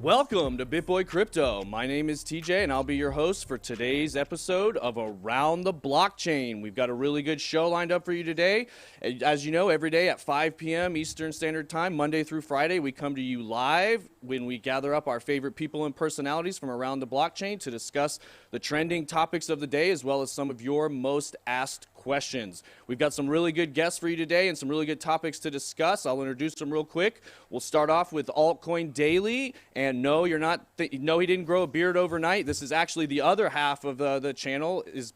Welcome to BitBoy Crypto. My name is TJ, and I'll be your host for today's episode of Around the Blockchain. We've got a really good show lined up for you today. As you know, every day at 5 p.m. Eastern Standard Time, Monday through Friday, we come to you live when we gather up our favorite people and personalities from around the blockchain to discuss the trending topics of the day, as well as some of your most asked questions. We've got some really good guests for you today and some really good topics to discuss. I'll introduce them real quick. We'll start off with Altcoin Daily. And no, you're not. No, he didn't grow a beard overnight. This is actually the other half of the channel. Is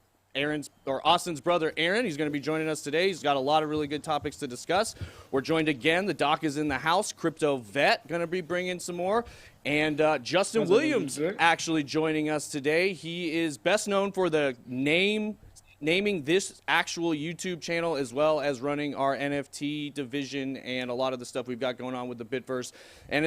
Austin's brother Aaron. He's going to be joining us today. He's got a lot of really good topics to discuss. We're joined again. The doc is in the house. Crypto Vet going to be bringing some more. And Justin Williams actually joining us today. He is best known for the naming this actual YouTube channel, as well as running our NFT division and a lot of the stuff we've got going on with the Bitverse. And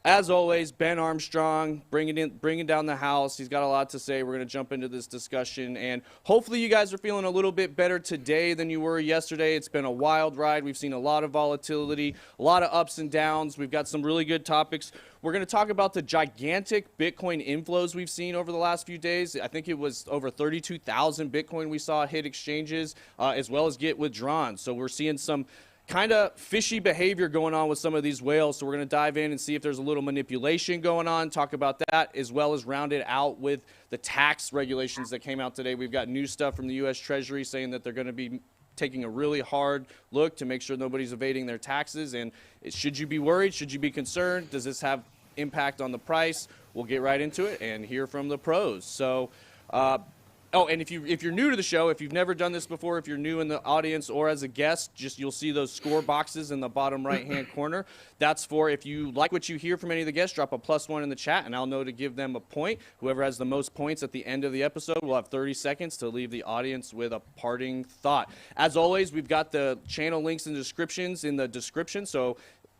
as always, Ben Armstrong bringing down the house. He's got a lot to say. We're going to jump into this discussion, and hopefully you guys are feeling a little bit better today than you were yesterday. It's been a wild ride. We've seen a lot of volatility, a lot of ups and downs. We've got some really good topics. We're going to talk about the gigantic Bitcoin inflows we've seen over the last few days. I think it was over 32,000 Bitcoin we saw hit exchanges, as well as get withdrawn. So we're seeing some kind of fishy behavior going on with some of these whales. So we're going to dive in and see if there's a little manipulation going on, talk about that, as well as round it out with the tax regulations that came out today. We've got new stuff from the U.S. Treasury saying that they're going to be taking a really hard look to make sure nobody's evading their taxes. And should you be worried? Should you be concerned? Does this have impact on the price? We'll get right into it and hear from the pros. So, oh, and if you're new to the show, if you've never done this before, if you're new in the audience or as a guest, you'll see those score boxes in the bottom right-hand corner. That's for if you like what you hear from any of the guests, drop a +1 in the chat, and I'll know to give them a point. Whoever has the most points at the end of the episode will have 30 seconds to leave the audience with a parting thought. As always, we've got the channel links and descriptions in the description, so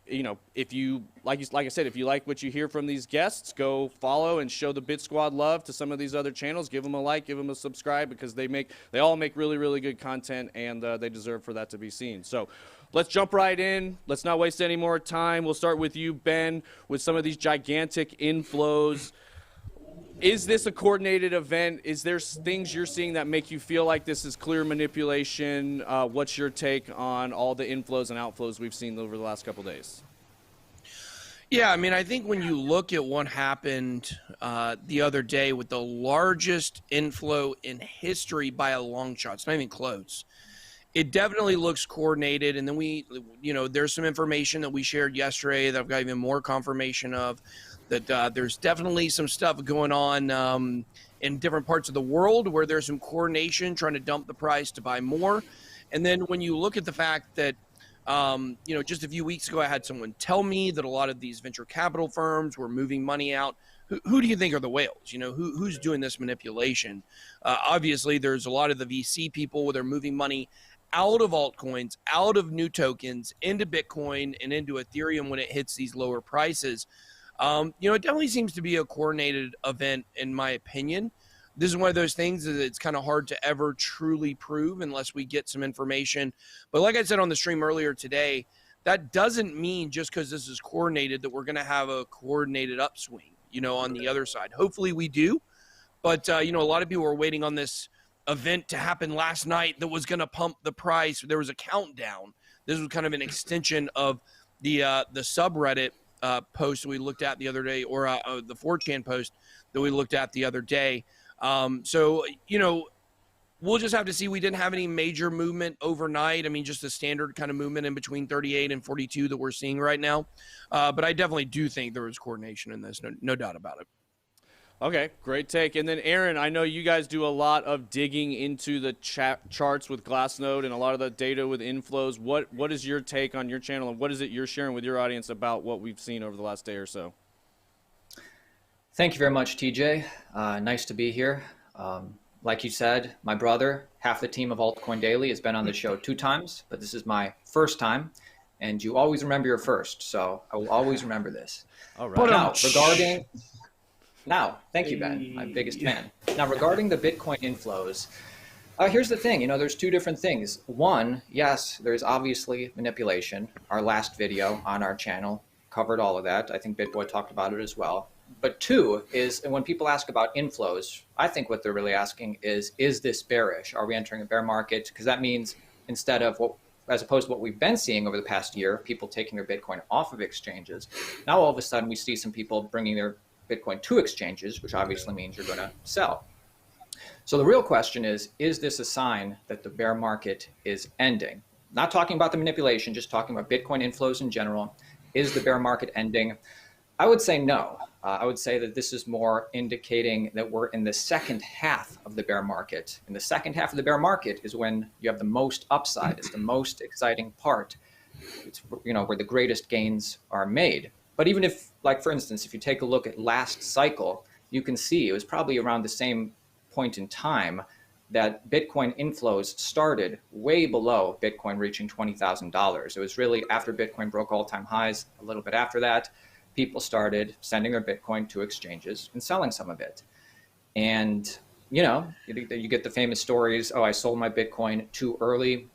you know, if you like I said, if you like what you hear from these guests, go follow and show the Bit Squad love to some of these other channels. Give them a like, give them a subscribe, because they all make really, really good content, and they deserve for that to be seen. So let's jump right in. Let's not waste any more time. We'll start with you, Ben, with some of these gigantic inflows. Is this a coordinated event? Is there things you're seeing that make you feel like this is clear manipulation? What's your take on all the inflows and outflows we've seen over the last couple of days? Yeah, I mean, I think when you look at what happened the other day with the largest inflow in history by a long shot, it's not even close. It definitely looks coordinated. And then there's some information that we shared yesterday that I've got even more confirmation of, that there's definitely some stuff going on in different parts of the world where there's some coordination trying to dump the price to buy more. And then when you look at the fact that, just a few weeks ago, I had someone tell me that a lot of these venture capital firms were moving money out. Who do you think are the whales? You know, who's doing this manipulation? Obviously, there's a lot of the VC people where they're moving money out of altcoins, out of new tokens, into Bitcoin and into Ethereum when it hits these lower prices. It definitely seems to be a coordinated event, in my opinion. This is one of those things that it's kind of hard to ever truly prove unless we get some information. But like I said on the stream earlier today, that doesn't mean just because this is coordinated that we're going to have a coordinated upswing, on the other side. Hopefully we do. But, a lot of people were waiting on this event to happen last night that was going to pump the price. There was a countdown. This was kind of an extension of the subreddit post that we looked at the other day, or the 4chan post that we looked at the other day. We'll just have to see. We didn't have any major movement overnight. I mean, just a standard kind of movement in between 38 and 42 that we're seeing right now. But I definitely do think there was coordination in this, no doubt about it. Okay, great take. And then Aaron, I know you guys do a lot of digging into the charts with Glassnode and a lot of the data with inflows. What is your take on your channel, and what is it you're sharing with your audience about what we've seen over the last day or so? Thank you very much, TJ. Nice to be here. Like you said, my brother, half the team of Altcoin Daily, has been on the show 2 times, but this is my first time, and you always remember your first, so I will always remember this. All right. Now, thank you, Ben, my biggest fan. Now, regarding the Bitcoin inflows, here's the thing, there's 2 different things. One, yes, there's obviously manipulation. Our last video on our channel covered all of that. I think BitBoy talked about it as well. But two is, and when people ask about inflows, I think what they're really asking is this bearish? Are we entering a bear market? Because that means instead of as opposed to what we've been seeing over the past year, people taking their Bitcoin off of exchanges, now all of a sudden we see some people bringing their Bitcoin to exchanges, which obviously means you're going to sell. So the real question is this a sign that the bear market is ending? Not talking about the manipulation, just talking about Bitcoin inflows in general. Is the bear market ending? I would say no. I would say that this is more indicating that we're in the second half of the bear market. And the second half of the bear market is when you have the most upside. It's the most exciting part. It's, where the greatest gains are made. But even if, like, for instance, if you take a look at last cycle, you can see it was probably around the same point in time that Bitcoin inflows started way below Bitcoin reaching $20,000. It was really after Bitcoin broke all-time highs, a little bit after that, people started sending their Bitcoin to exchanges and selling some of it. And, you get the famous stories, I sold my Bitcoin too early.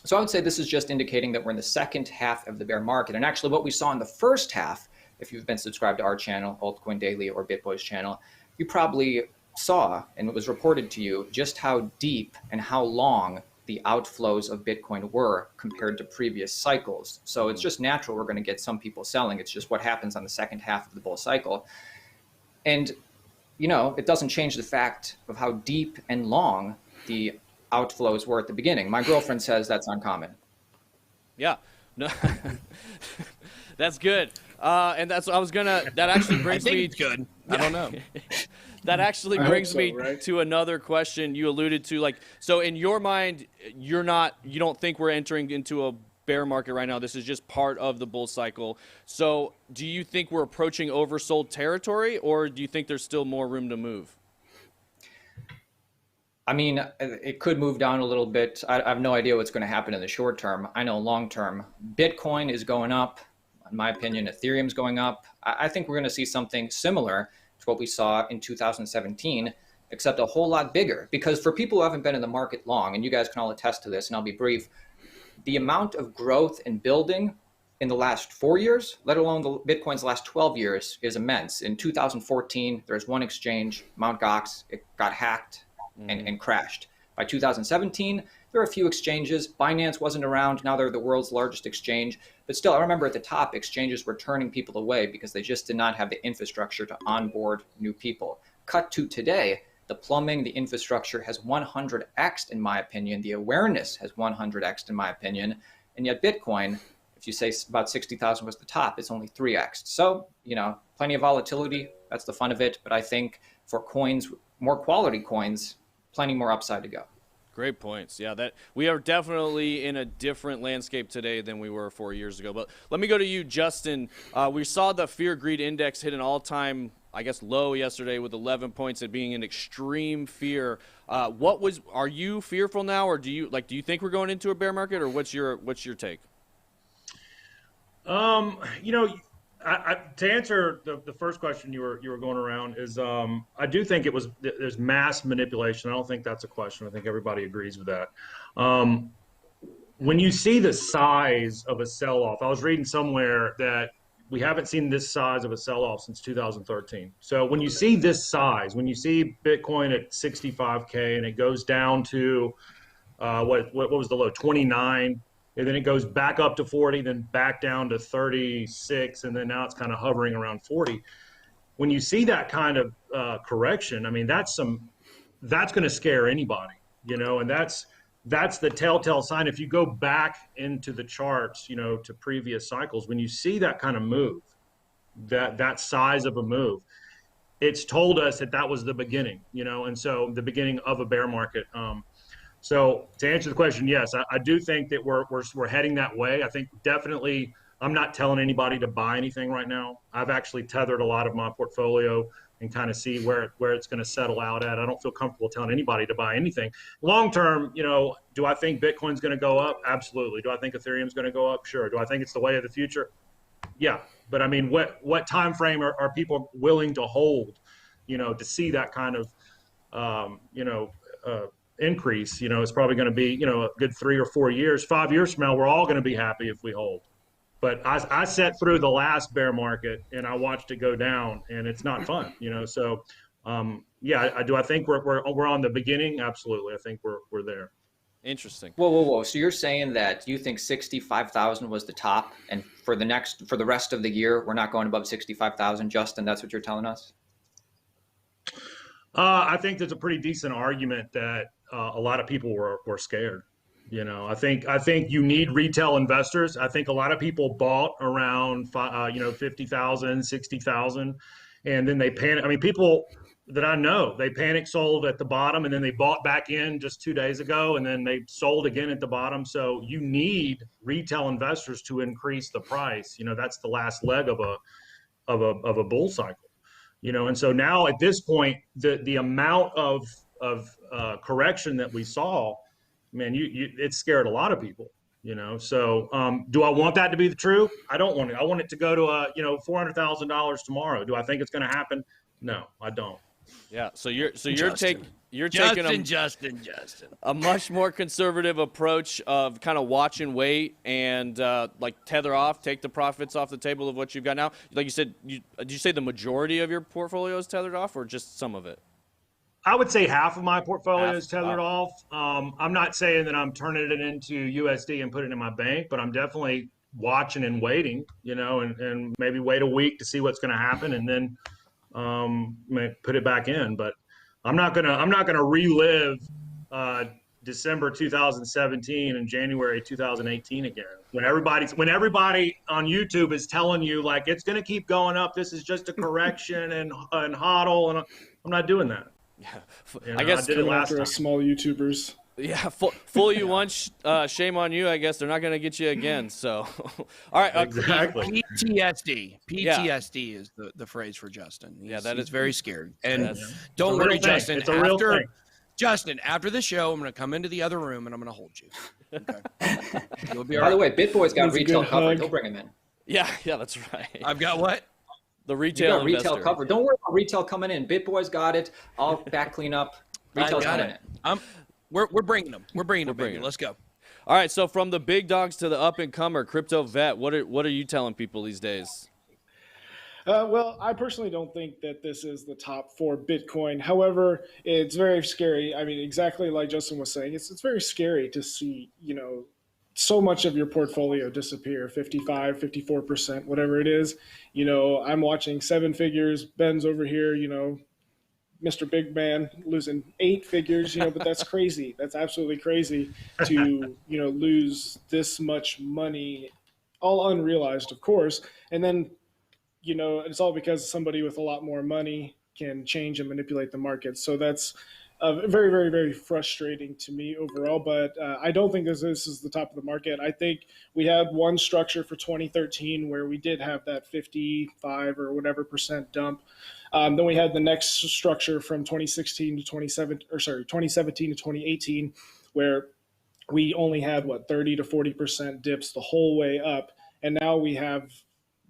So I would say this is just indicating that we're in the second half of the bear market. And actually what we saw in the first half, if you've been subscribed to our channel, Altcoin Daily or BitBoy's channel, you probably saw, and it was reported to you, just how deep and how long the outflows of Bitcoin were compared to previous cycles. So it's just natural we're going to get some people selling. It's just what happens on the second half of the bull cycle. And, it doesn't change the fact of how deep and long the outflows were at the beginning. My girlfriend says that's uncommon. Yeah, no, that's good. And that actually brings me. It's good. I don't know. That actually brings me to another question you alluded to. So in your mind, you don't think we're entering into a bear market right now. This is just part of the bull cycle. So do you think we're approaching oversold territory, or do you think there's still more room to move? I mean, it could move down a little bit. I have no idea what's going to happen in the short term. I know long term, Bitcoin is going up. In my opinion, Ethereum's going up. I think we're going to see something similar to what we saw in 2017, except a whole lot bigger. Because for people who haven't been in the market long, and you guys can all attest to this, and I'll be brief, the amount of growth and building in the last 4 years, let alone the Bitcoin's last 12 years, is immense. In 2014, there's one exchange, Mt. Gox, it got hacked and crashed. By 2017, there were a few exchanges. Binance wasn't around. Now they're the world's largest exchange. But still, I remember at the top, exchanges were turning people away because they just did not have the infrastructure to onboard new people. Cut to today, the plumbing, the infrastructure has 100x'd in my opinion. The awareness has 100x'd in my opinion. And yet Bitcoin, if you say about 60,000 was the top, it's only 3x'd. So, plenty of volatility. That's the fun of it. But I think for coins, more quality coins, plenty more upside to go. Great points. Yeah, that we are definitely in a different landscape today than we were 4 years ago. But let me go to you, Justin. We saw the fear greed index hit an all-time, low yesterday with 11 points, it being an extreme fear. Are you fearful now, or do you think we're going into a bear market, or what's your take? To answer the first question you were going around is I do think there's mass manipulation. I don't think that's a question. I think everybody agrees with that. When you see the size of a sell-off, I was reading somewhere that we haven't seen this size of a sell-off since 2013. So when you see this size, when you see Bitcoin at 65K and it goes down to what was the low, 29, and then it goes back up to 40, then back down to 36, and then now it's kind of hovering around 40. When you see that kind of correction, I mean, that's going to scare anybody, and that's the telltale sign. If you go back into the charts, to previous cycles, when you see that kind of move, that size of a move, it's told us that was the beginning, and so the beginning of a bear market. So to answer the question, yes, I do think that we're heading that way. I think definitely I'm not telling anybody to buy anything right now. I've actually tethered a lot of my portfolio and kind of see where it's going to settle out at. I don't feel comfortable telling anybody to buy anything. Long term, do I think Bitcoin's going to go up? Absolutely. Do I think Ethereum's going to go up? Sure. Do I think it's the way of the future? Yeah. But I mean, what time frame are people willing to hold, to see that kind of, increase? It's probably going to be, a good 3 or 4 years. 5 years from now, we're all going to be happy if we hold. But I sat through the last bear market and I watched it go down, and it's not fun, you know. So, yeah, I think we're on the beginning. Absolutely, I think we're there. Interesting. Whoa. So you're saying that you think 65,000 was the top, and for the rest of the year, we're not going above 65,000, Justin? That's what you're telling us? I think there's a pretty decent argument that a lot of people were scared. You know, I think you need retail investors. I think a lot of people bought around 50,000, 60,000, and then they panic. I mean, people that I know, they panic sold at the bottom, and then they bought back in just 2 days ago, and then they sold again at the bottom. So you need retail investors to increase the price. You know, that's the last leg of a bull cycle. You know, and so now at this point, the amount of correction that we saw, man, it scared a lot of people, you know. So do I want that to be the truth? I don't want it. I want it to go to $400,000 tomorrow. Do I think it's going to happen? No, I don't. Yeah. So you're Justin. taking Justin. a much more conservative approach of kind of watch and wait and like tether off, take the profits off the table of what you've got now. Like you said, did you say the majority of your portfolio is tethered off, or just some of it? I would say half of my portfolio Half, is tethered wow. off. I'm not saying that I'm turning it into USD and putting it in my bank, but I'm definitely watching and waiting, you know, and maybe wait a week to see what's going to happen, and then put it back in. But I'm not gonna relive December 2017 and January 2018 again. When everybody on YouTube is telling you like it's gonna keep going up, this is just a correction and hodl, and I'm not doing that. Yeah, You know, I guess I did it last After time. us small YouTubers. Yeah, fool you once, shame on you. I guess they're not going to get you again. So, all right. Exactly. PTSD is the phrase for Justin. He's very scared. And don't worry, Justin. It's a real thing. Justin, after the show, I'm going to come into the other room and I'm going to hold you. Okay. You'll be all By the right. way, BitBoy's got That's a retail good covered. hug. He'll bring him in. Yeah, that's right. I've got what? The You retail got retail investor. covered. Don't worry about retail coming in. BitBoy's got it. I'll back clean up. Retail's got coming it. in. We're bringing them. We're bringing them, baby. bringing 'em. Let's go. All right. So from the big dogs to the up and comer, crypto vet. What are you telling people these days? Well, I personally don't think that this is the top for Bitcoin. However, it's very scary. I mean, exactly like Justin was saying, it's very scary to see, you know, so much of your portfolio disappear, 55, 54%, whatever it is. You know, I'm watching seven figures. Ben's over here, you know, Mr. Big Man losing 8 figures, you know, but that's crazy. That's absolutely crazy to, you know, lose this much money, all unrealized, of course. And then, you know, it's all because somebody with a lot more money can change and manipulate the market. So that's very, very, very frustrating to me overall. But I don't think this is the top of the market. I think we had one structure for 2013 where we did have that 55 or whatever percent dump. Then we had the next structure from 2017 to 2018, where we only had 30 to 40% dips the whole way up, and now we have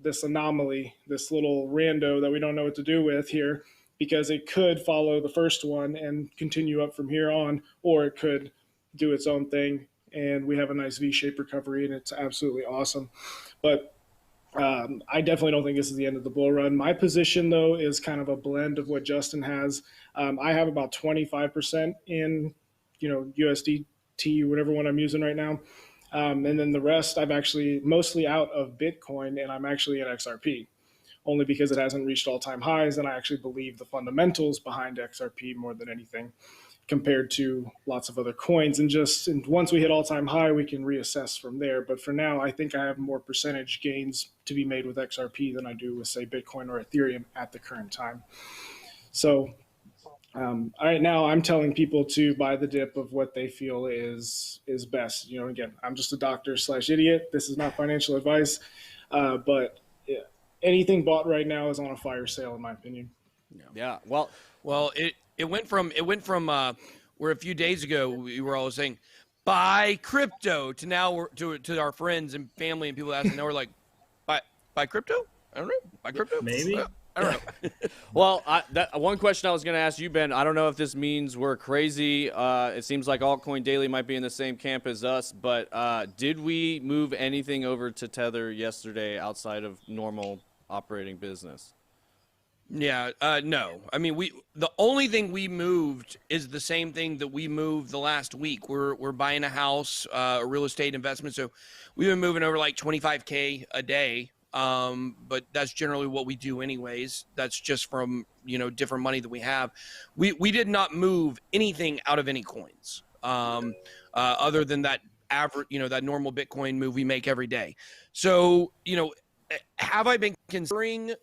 this anomaly, this little rando that we don't know what to do with here, because it could follow the first one and continue up from here on, or it could do its own thing, and we have a nice V-shaped recovery, and it's absolutely awesome. But I definitely don't think this is the end of the bull run. My position, though, is kind of a blend of what Justin has. I have about 25% in, you know, USDT, whatever one I'm using right now. And then the rest, I've actually mostly out of Bitcoin, and I'm actually in XRP, only because it hasn't reached all-time highs, and I actually believe the fundamentals behind XRP more than anything, compared to lots of other coins. And once we hit all-time high, we can reassess from there. But for now, I think I have more percentage gains to be made with XRP than I do with, say, Bitcoin or Ethereum at the current time. So right now, I'm telling people to buy the dip of what they feel is best. You know, again, I'm just a doctor/idiot. This is not financial advice, but yeah, anything bought right now is on a fire sale, in my opinion. Yeah. Well, It went from where a few days ago we were all saying buy crypto to now we're to our friends and family and people asking, now we're like buy crypto? I don't know. Buy crypto? Maybe. I don't know. Well, that one question I was going to ask you, Ben, I don't know if this means we're crazy. It seems like Altcoin Daily might be in the same camp as us, but did we move anything over to Tether yesterday outside of normal operating business? Yeah, no. I mean, the only thing we moved is the same thing that we moved the last week. We're buying a house, a real estate investment, so we've been moving over like 25K a day. But that's generally what we do anyways. That's just from, different money that we have. We did not move anything out of any coins, other than that average, that normal Bitcoin move we make every day. So, have I been considering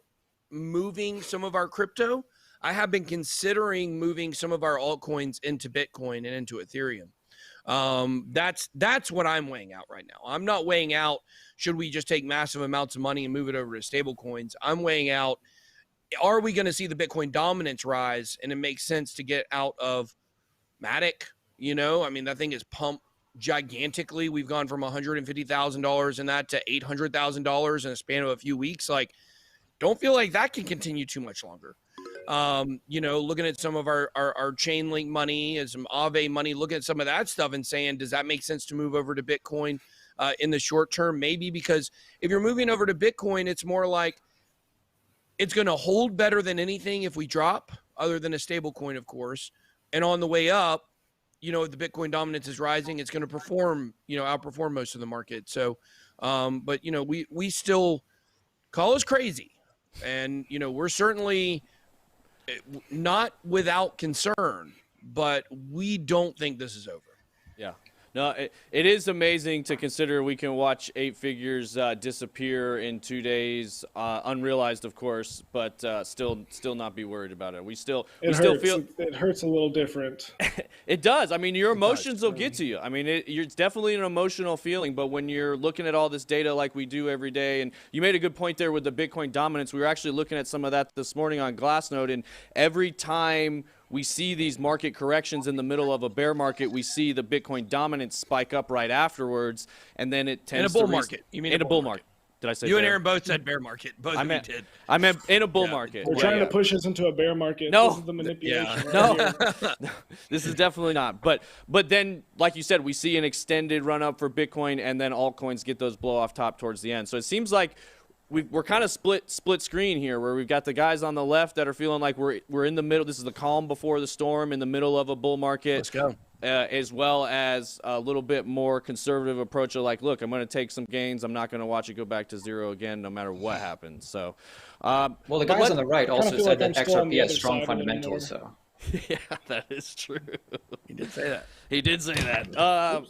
moving some of our crypto? I have been considering moving some of our altcoins into Bitcoin and into Ethereum. That's what I'm weighing out right now. I'm not weighing out, should we just take massive amounts of money and move it over to stable coins? I'm weighing out, are we going to see the Bitcoin dominance rise? And it makes sense to get out of Matic. I mean, that thing is pumped gigantically. We've gone from $150,000 in that to $800,000 in a span of a few weeks. Like, don't feel like that can continue too much longer. Looking at some of our Chainlink money and some Aave money, looking at some of that stuff and saying, does that make sense to move over to Bitcoin in the short term? Maybe, because if you're moving over to Bitcoin, it's more like it's going to hold better than anything if we drop, other than a stable coin, of course. And on the way up, if the Bitcoin dominance is rising, it's going to perform, outperform most of the market. So, but, we still call us crazy. And, we're certainly not without concern, but we don't think this is over. Yeah. No, it is amazing to consider we can watch 8 figures disappear in 2 days, unrealized, of course, but still not be worried about it. We still feel it hurts a little different. It does. I mean, your emotions will get to you. I mean, it's definitely an emotional feeling, but when you're looking at all this data like we do every day, and you made a good point there with the Bitcoin dominance. We were actually looking at some of that this morning on Glassnode, and every time we see these market corrections in the middle of a bear market, we see the Bitcoin dominance spike up right afterwards, and then it tends in a bull market. You mean in a bull market? Did I say you bear? And Aaron both said bear market? Both of you did. I meant in a bull market. We're trying to push us into a bear market. No. This is the manipulation. No, this is definitely not. But then, like you said, we see an extended run up for Bitcoin, and then altcoins get those blow off top towards the end. So it seems like we're kind of split screen here, where we've got the guys on the left that are feeling like we're in the middle. This is the calm before the storm, in the middle of a bull market. Let's go. As well as a little bit more conservative approach of like, look, I'm going to take some gains. I'm not going to watch it go back to zero again, no matter what happens. So, well, the guys on the right also said that XRP has strong side fundamentals. So, yeah, that is true. He did say that. He did say that.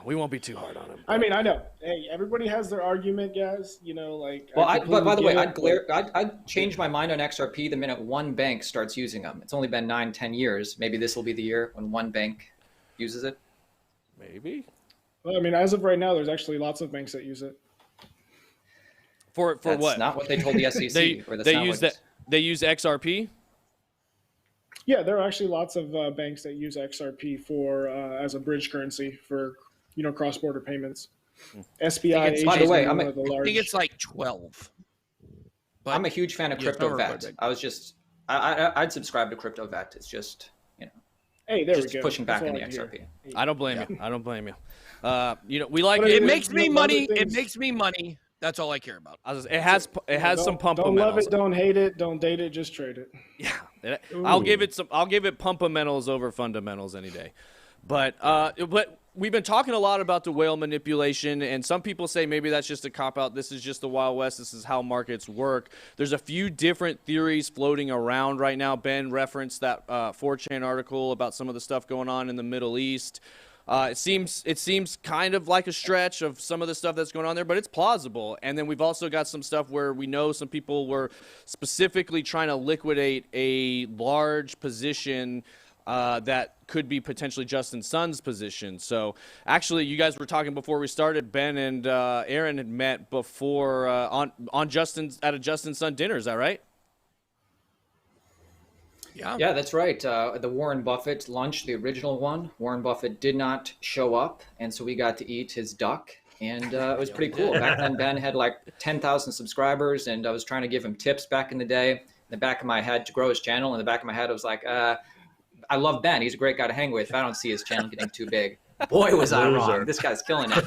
We won't be too hard on him. I mean, I know. Hey, everybody has their argument, guys. Like. Well, but by the way, I'd change my mind on XRP the minute one bank starts using them. It's only been 9-10 years. Maybe this will be the year when one bank uses it. Maybe. Well, I mean, as of right now, there's actually lots of banks that use it. For That's what? Not what they told the SEC. They use XRP. Yeah, there are actually lots of banks that use XRP for as a bridge currency for cross-border payments. SBI. By the way, I think it's like 12. But I'm a huge fan of CryptoVet. I'd subscribe to CryptoVet. It's just hey, there just we go. pushing back on the XRP. I don't blame you. I don't blame you. We like But it. Makes me money. It makes me money. That's all I care about. It has some pump. Don't love it. Don't hate it. Don't date it. Just trade it. Yeah, I'll give it pumpamentals over fundamentals any day. But we've been talking a lot about the whale manipulation, and some people say maybe that's just a cop-out. This is just the Wild West. This is how markets work. There's a few different theories floating around right now. Ben referenced that 4chan article about some of the stuff going on in the Middle East. It seems kind of like a stretch of some of the stuff that's going on there, but it's plausible. And then we've also got some stuff where we know some people were specifically trying to liquidate a large position that could be potentially Justin Sun's position. So actually, you guys were talking before we started. Ben and Aaron had met before at a Justin Sun dinner. Is that right? Yeah, that's right. The Warren Buffett lunch, the original one, Warren Buffett did not show up, and so we got to eat his duck and it was pretty cool. Back then, Ben had like 10,000 subscribers, and I was trying to give him tips back in the day. In the back of my head to grow his channel. In the back of my head, I was like, I love Ben. He's a great guy to hang with. I don't see his channel getting too big. Boy, was I wrong. This guy's killing it.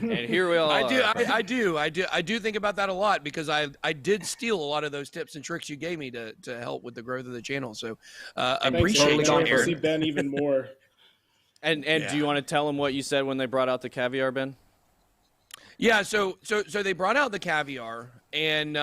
And here we are. I do think about that a lot, because I did steal a lot of those tips and tricks you gave me to help with the growth of the channel. So appreciate you to here. see Ben even more. And do you want to tell them what you said when they brought out the caviar, Ben? Yeah, so they brought out the caviar, and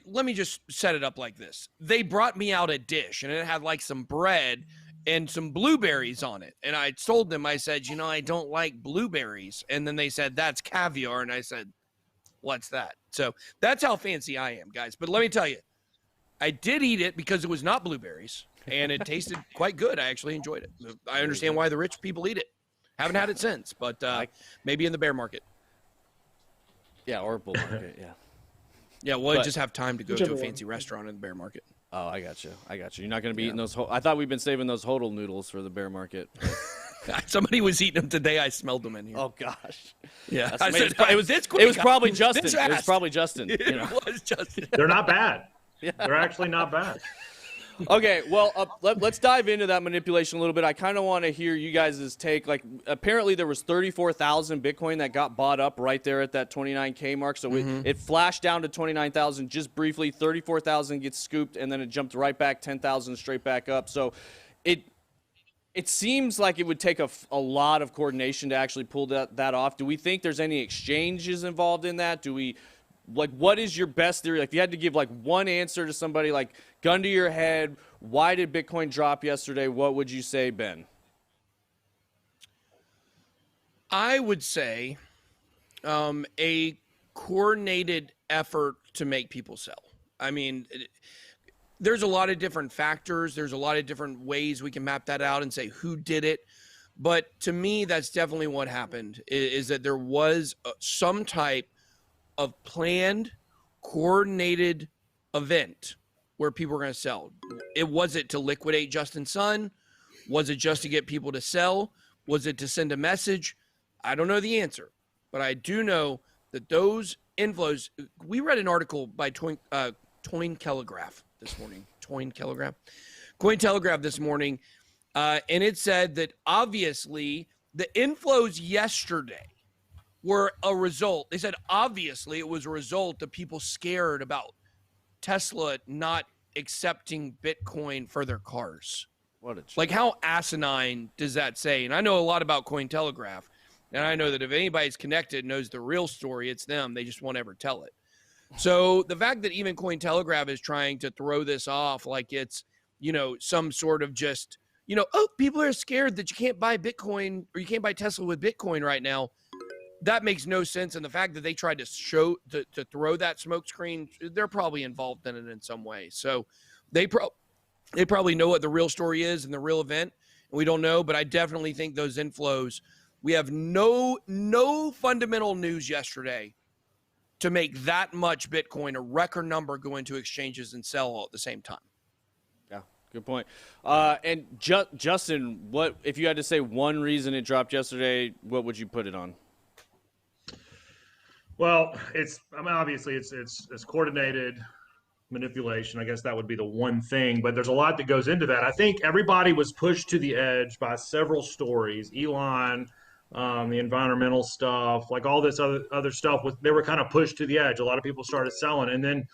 let me just set it up like this. They brought me out a dish, and it had like some bread and some blueberries on it. And I told them, I said, I don't like blueberries. And then they said, that's caviar. And I said, what's that? So that's how fancy I am, guys. But let me tell you, I did eat it because it was not blueberries, and it tasted quite good. I actually enjoyed it. I understand why the rich people eat it. Haven't had it since, but maybe in the bear market. Yeah, or bull market, yeah. Yeah, well, I just have time to go to a fancy restaurant in the bear market. Oh, I got you. You're not going to be eating those. I thought we've been saving those hodl noodles for the bear market. Somebody was eating them today. I smelled them in here. Oh gosh. Yeah. It was probably Justin. It was probably Justin. It was Justin. They're not bad. Yeah. They're actually not bad. Okay, well, let's dive into that manipulation a little bit. I kind of want to hear you guys' take. Like, apparently there was 34,000 Bitcoin that got bought up right there at that 29K mark. So it flashed down to 29,000 just briefly. 34,000 gets scooped, and then it jumped right back 10,000 straight back up. So it seems like it would take a lot of coordination to actually pull that off. Do we think there's any exchanges involved in that? What is your best theory? Like, if you had to give like one answer to somebody, like gun to your head, why did Bitcoin drop yesterday? What would you say, Ben? I would say a coordinated effort to make people sell. I mean, there's a lot of different factors. There's a lot of different ways we can map that out and say who did it. But to me, that's definitely what happened, is that there was some type of planned, coordinated event where people were going to sell. Was it to liquidate Justin Sun? Was it just to get people to sell? Was it to send a message? I don't know the answer, but I do know that those inflows. We read an article by Cointelegraph this morning. Cointelegraph this morning, and it said that obviously the inflows yesterday were a result. They said obviously it was a result of people scared about Tesla not accepting Bitcoin for their cars. Like, how asinine does that say? And I know a lot about Cointelegraph, and I know that if anybody's connected knows the real story, it's them. They just won't ever tell it. So the fact that even Cointelegraph is trying to throw this off like it's, some sort of just, people are scared that you can't buy Bitcoin or you can't buy Tesla with Bitcoin right now. That makes no sense. And the fact that they tried to throw that smokescreen, they're probably involved in it in some way. So they probably know what the real story is and the real event. And we don't know, but I definitely think those inflows, we have no fundamental news yesterday to make that much Bitcoin, a record number, go into exchanges and sell all at the same time. Yeah, good point. And Justin, what if you had to say one reason it dropped yesterday, what would you put it on? Well, obviously it's coordinated manipulation. I guess that would be the one thing, but there's a lot that goes into that. I think everybody was pushed to the edge by several stories. Elon, the environmental stuff, like all this other stuff, they were kind of pushed to the edge. A lot of people started selling. And then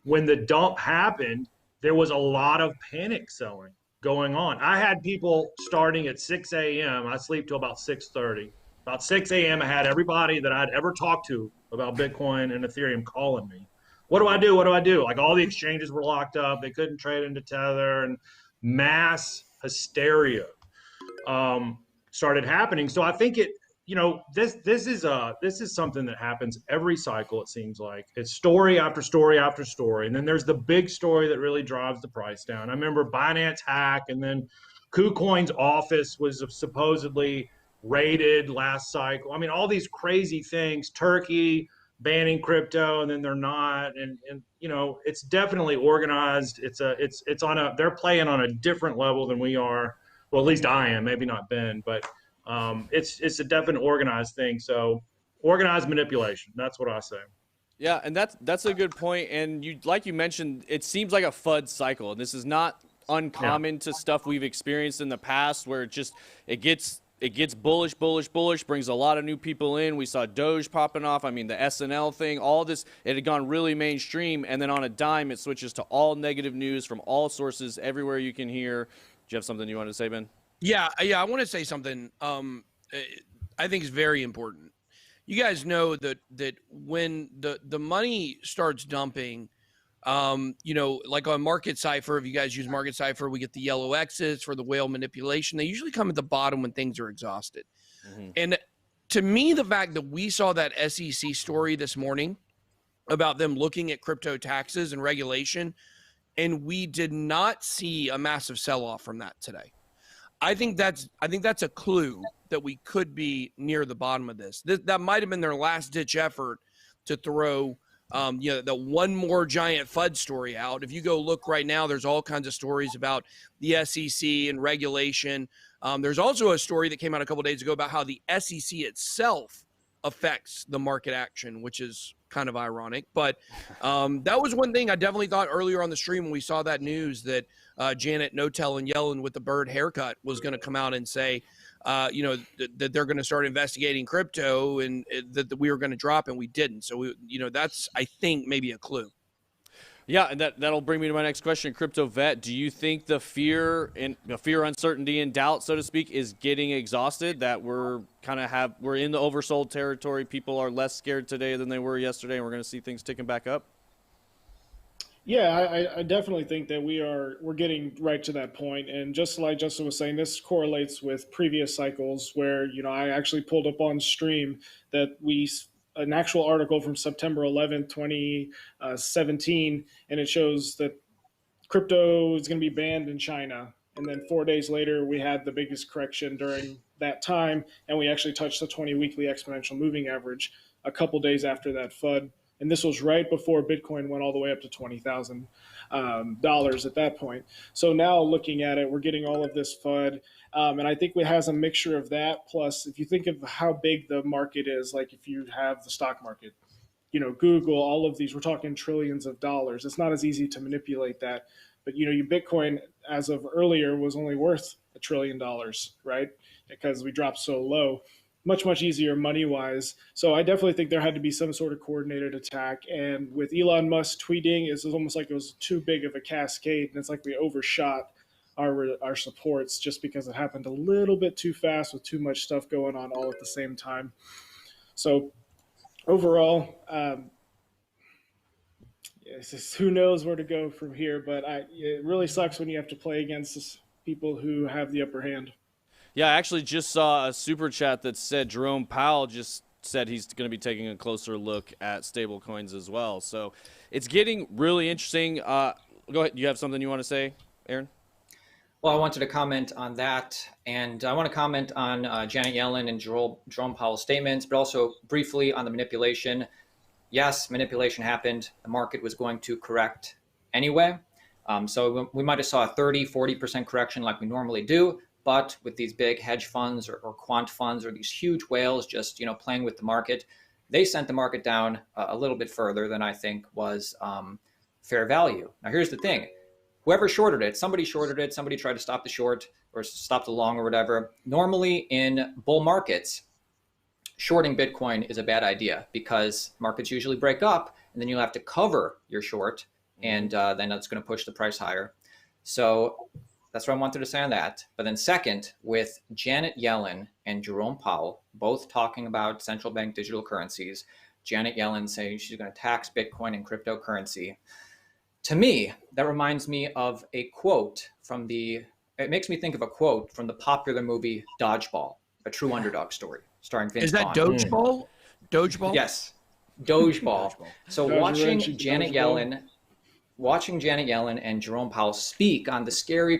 when the dump happened, there was a lot of panic selling going on. I had people starting at 6 a.m. I sleep till about 6:30. About 6 a.m. I had everybody that I'd ever talked to about Bitcoin and Ethereum calling me. What do I do? What do I do? Like, all the exchanges were locked up. They couldn't trade into Tether, and mass hysteria started happening. So I think this is something that happens every cycle. It seems like it's story after story after story. And then there's the big story that really drives the price down. I remember Binance hack, and then KuCoin's office was supposedly raided last cycle. I mean, all these crazy things, Turkey banning crypto, and then they're not. And it's definitely organized. They're playing on a different level than we are. Well, at least I am, maybe not Ben, but It's a definite organized thing. So organized manipulation. That's what I say. Yeah, and that's a good point. And like you mentioned, it seems like a FUD cycle. And this is not uncommon to stuff we've experienced in the past, where it gets bullish, brings a lot of new people in. We saw Doge popping off. I mean, the SNL thing, all this, it had gone really mainstream, and then on a dime, it switches to all negative news from all sources, everywhere you can hear. Do you have something you want to say, Ben? Yeah, I want to say something. I think is very important. You guys know that when the money starts dumping, like on Market Cipher, if you guys use Market Cipher, we get the yellow X's for the whale manipulation. They usually come at the bottom when things are exhausted. Mm-hmm. And to me, the fact that we saw that SEC story this morning about them looking at crypto taxes and regulation, and we did not see a massive sell-off from that today. I think that's a clue that we could be near the bottom of this. That might have been their last-ditch effort to throw the one more giant FUD story out. If you go look right now, there's all kinds of stories about the SEC and regulation. There's also a story that came out a couple of days ago about how the SEC itself affects the market action, which is kind of ironic. But that was one thing I definitely thought earlier on the stream when we saw that news that Janet Notel and Yellen with the bird haircut was going to come out and say, that they're going to start investigating crypto and that we were going to drop, and we didn't. So, that's, I think, maybe a clue. Yeah, and that'll bring me to my next question. Crypto Vet, do you think the fear, uncertainty, and doubt, so to speak, is getting exhausted, that we're in the oversold territory? People are less scared today than they were yesterday, and we're going to see things ticking back up? Yeah, I definitely think that we're getting right to that point. And just like Justin was saying, this correlates with previous cycles where, I actually pulled up on stream that an actual article from September 11th, 2017, and it shows that crypto is going to be banned in China. And then 4 days later, we had the biggest correction during that time, and we actually touched the 20 weekly exponential moving average a couple days after that FUD. And this was right before Bitcoin went all the way up to $20,000 at that point. So now looking at it, we're getting all of this FUD. And I think it has a mixture of that. Plus, if you think of how big the market is, like if you have the stock market, Google, all of these, we're talking trillions of dollars. It's not as easy to manipulate that. But, your Bitcoin, as of earlier, was only worth $1 trillion, right? Because we dropped so low. Much, much easier money-wise. So I definitely think there had to be some sort of coordinated attack. And with Elon Musk tweeting, it's almost like it was too big of a cascade. And it's like we overshot our supports just because it happened a little bit too fast with too much stuff going on all at the same time. So overall, who knows where to go from here. But it really sucks when you have to play against people who have the upper hand. Yeah, I actually just saw a super chat that said Jerome Powell just said he's going to be taking a closer look at stable coins as well. So it's getting really interesting. Go ahead. Do you have something you want to say, Aaron? Well, I wanted to comment on that, and I want to comment on Janet Yellen and Jerome Powell's statements, but also briefly on the manipulation. Yes, manipulation happened. The market was going to correct anyway. So we might have saw a 30, 40% correction like we normally do. But with these big hedge funds or quant funds or these huge whales just playing with the market, they sent the market down a little bit further than I think was fair value. Now, here's the thing. Whoever shorted it, somebody tried to stop the short or stop the long or whatever. Normally in bull markets, shorting Bitcoin is a bad idea because markets usually break up and then you'll have to cover your short and then that's going to push the price higher. So that's what I wanted to say on that. But then second, with Janet Yellen and Jerome Powell both talking about central bank digital currencies, Janet Yellen saying she's going to tax Bitcoin and cryptocurrency. To me, that reminds me of a quote it makes me think of a quote from the popular movie Dodgeball, a true underdog story starring Vince Vaughn. Is that Dodgeball? Dodgeball? Yes, Dodgeball. So watching Janet Yellen and Jerome Powell speak on the scary